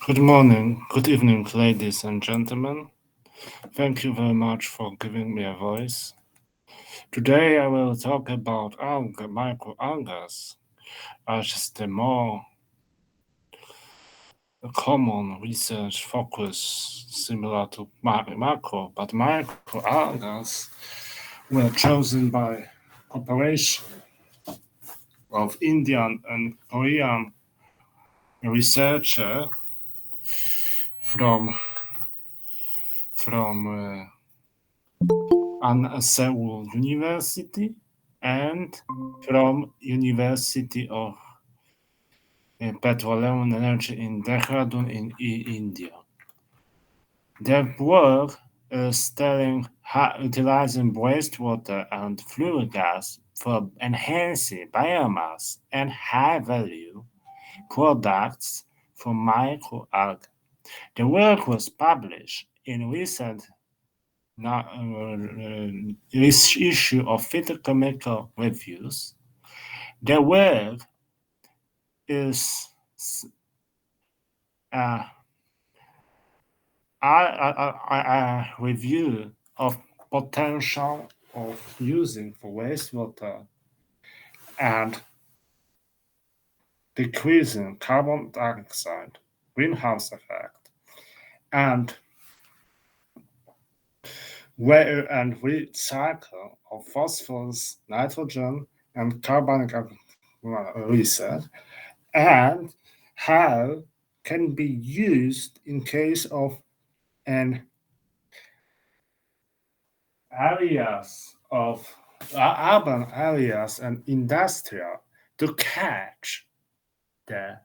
Good morning, good evening, ladies and gentlemen. Thank you very much for giving me a voice. Today I will talk about microalgae, as is the more common research focus similar to macro, but microalgae were chosen by cooperation of Indian and Korean researcher from Seoul University and from University of Petroleum and Energy in Dehradun in India. Their work is studying how utilizing wastewater and flue gas for enhancing biomass and high-value products from microalgae. The work was published in recent issue of phytochemical reviews. The work is a, a review of potential of using for wastewater and decreasing carbon dioxide greenhouse effect and recycle of phosphorus, nitrogen, and carbonic research, and how can be used in case of an areas of urban areas and industrial to catch the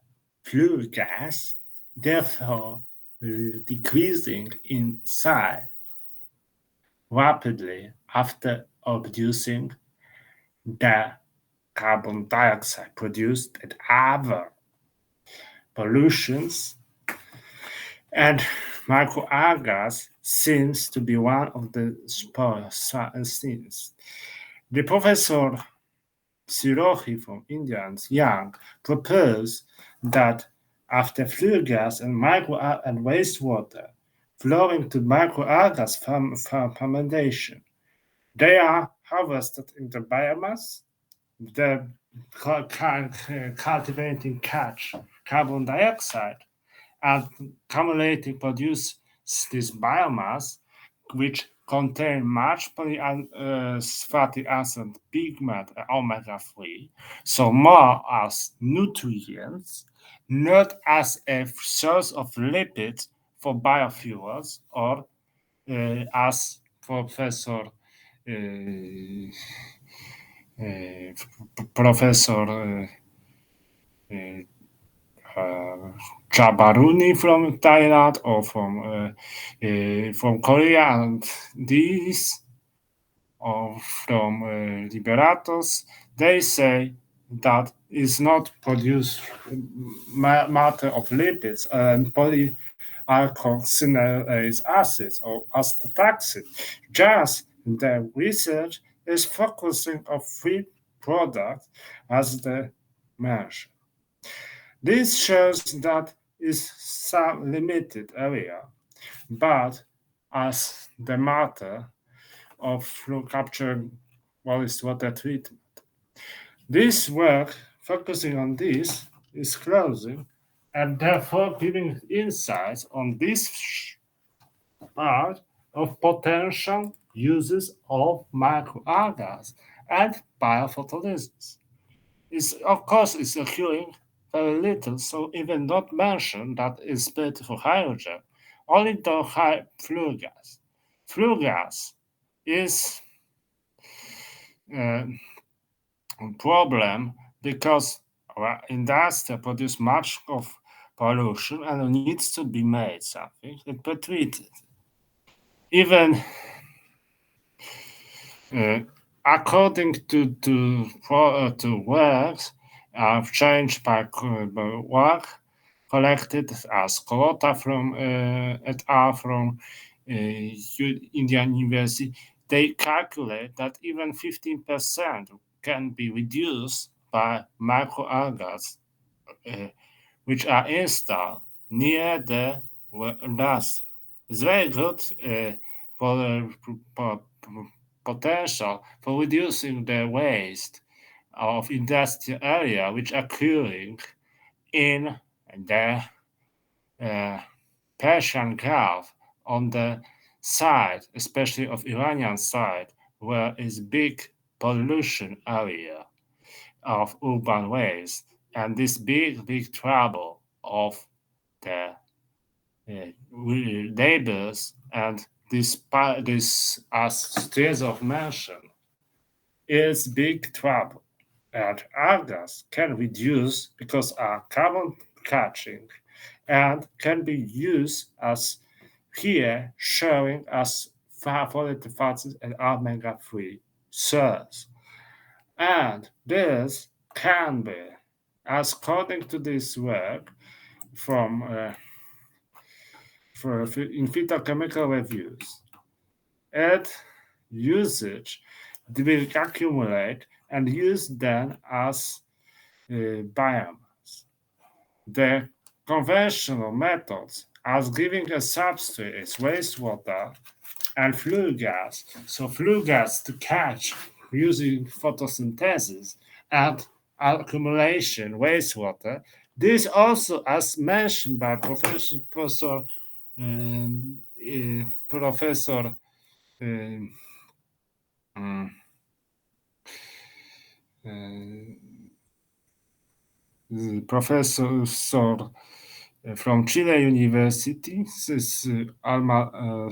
flue gas, therefore decreasing in size rapidly after reducing the carbon dioxide produced at other pollutions, and microalgae seems to be one of the things. The professor Sirohi from India and Young proposed that after flue gas and and wastewater flowing to microalgae fermentation, they are harvested into biomass. The cultivating catch carbon dioxide and accumulating produce this biomass, which contain much fatty acid, pigment, and omega-3, so more as nutrients, not as a source of lipids for biofuels, or as Professor uh, Professor Chabaruni from Thailand or from Korea, and these or from Liberatos, they say that is not produced matter of lipids and polyalkoxylase acids or astaxanthin. Just the research is focusing on three products as the mentioned. This shows that is some limited area, but as the matter of flow capture wastewater treatment. This work focusing on this is closing and therefore giving insights on this part of potential uses of microalgae and biophotolysis. Of course, it's occurring very little, so even not mention that is better for hydrogen, only the high flue gas. Flue gas is a problem because our industry produce much of pollution and needs to be made something and be treated. Even uh, according to works changed by work collected as quota from et al. From Indian University, they calculate that even 15% can be reduced by microalgae, which are installed near the industry. It's very good for potential for reducing the waste of industrial area which are occurring in the uh, Persian Gulf on the side, especially of Iranian side, where is big pollution area of urban waste, and this big trouble of the neighbors and this as states of mention is big trouble. And algae can reduce because are carbon catching and can be used as here showing as fatty fats and omega-3 source. And this can be, as according to this work from in phytochemical reviews, its usage will accumulate and used then as biomass. The conventional methods as giving a substrate is wastewater and flue gas. So flue gas to catch using photosynthesis and accumulation wastewater. This also, as mentioned by Professor um, um, Professor from Chile University, this Alma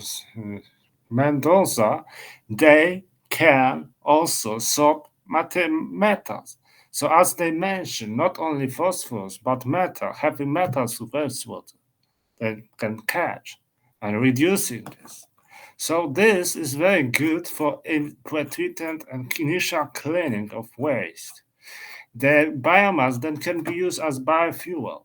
Mendoza, they can also sort metals. So as they mentioned, not only phosphorus but metal, heavy metals to wastewater that can catch and reducing this. So this is very good for treatment and initial cleaning of waste. The biomass then can be used as biofuel.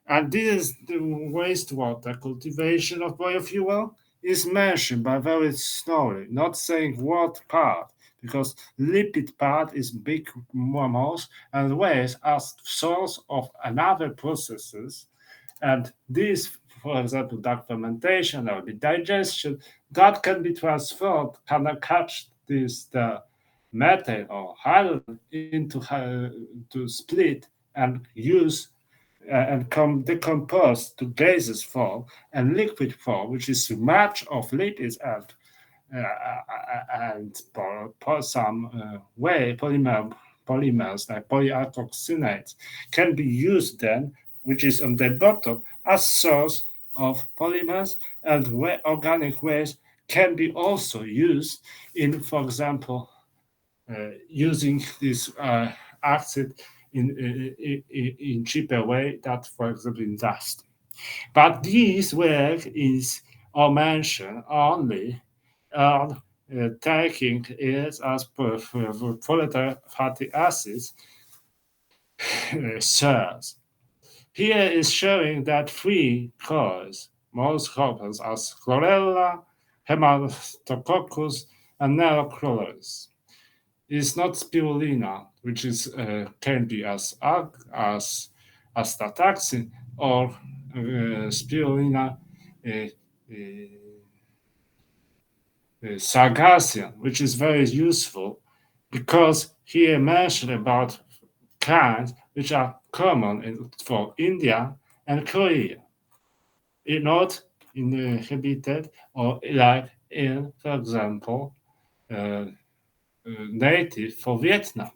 And this the wastewater cultivation of biofuel is mentioned by very slowly, not saying what part, because lipid part is big most and waste as source of another processes. And this, for example, dark fermentation or the digestion, that can be transferred, can catch this the methane or hydrogen into to split and use and decompose to gaseous form and liquid form, which is much of lipids and some way polymers like polyalkoxylates can be used then, which is on the bottom, as source of polymers, and organic waste can be also used in, for example, using this acid in cheaper way that, for example, in dust. But this work is or mentioned only on taking it as volatile fatty acids cells. Here is showing that three cores, most common as chlorella, hematococcus, and neurochlorus. It's not spirulina, which is can be as astaxanthin or spirulina uh, sargassum, which is very useful because here mentioned about kinds which are common for India and Korea, not inhabited or like in, for example, native for Vietnam,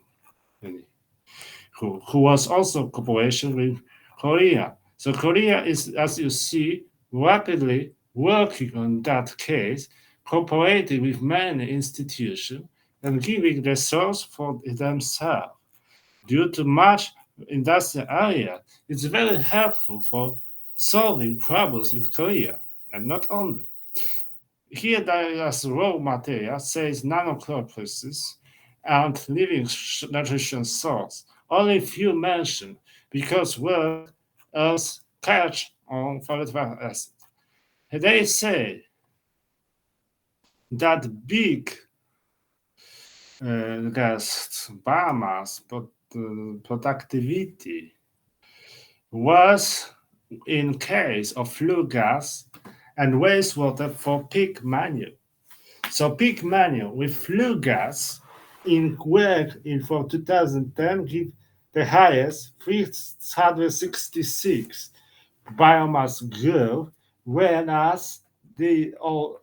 who was also cooperation with Korea. So Korea is, as you see, rapidly working on that case, cooperating with many institutions and giving resource for themselves. Due to much industrial area, it's very helpful for solving problems with Korea, and not only. Here there is raw material, says nanochloroplasts and living nutrition source. Only few mentioned because work else catch on phosphoric acid. They say that big gas biomass productivity was in case of flue gas and wastewater for pig manure. So pig manure with flue gas in work in for 2010 give the highest 366 biomass growth, whereas the all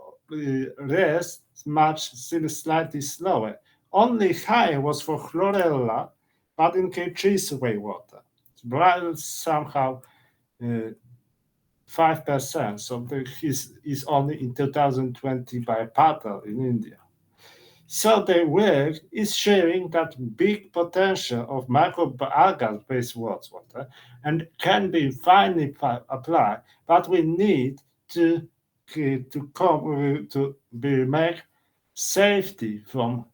rest much slightly slower. Only high was for chlorella, but in K3's water. Bright somehow uh, 5%. So is only in 2020 by Patel in India. So the work is showing that big potential of microalgal-based water and can be finely applied, but we need to to be make safety from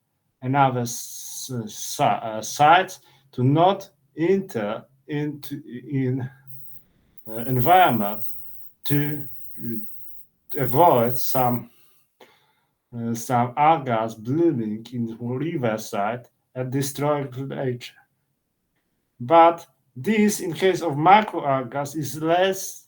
another side to not enter into in environment to avoid some algae blooming in the riverside and destroying nature. But this, in case of microalgae, is less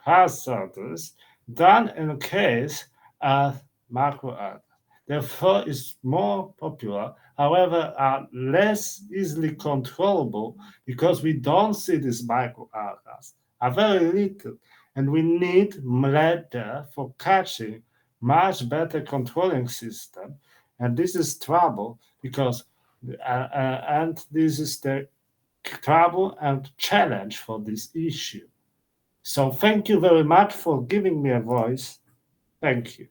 hazardous than in case of macroalgae. Therefore, it's more popular, however, are less easily controllable because we don't see these microalgae, are very little, and we need later for catching much better controlling system, and this is trouble because and this is the trouble and challenge for this issue. So thank you very much for giving me a voice. Thank you.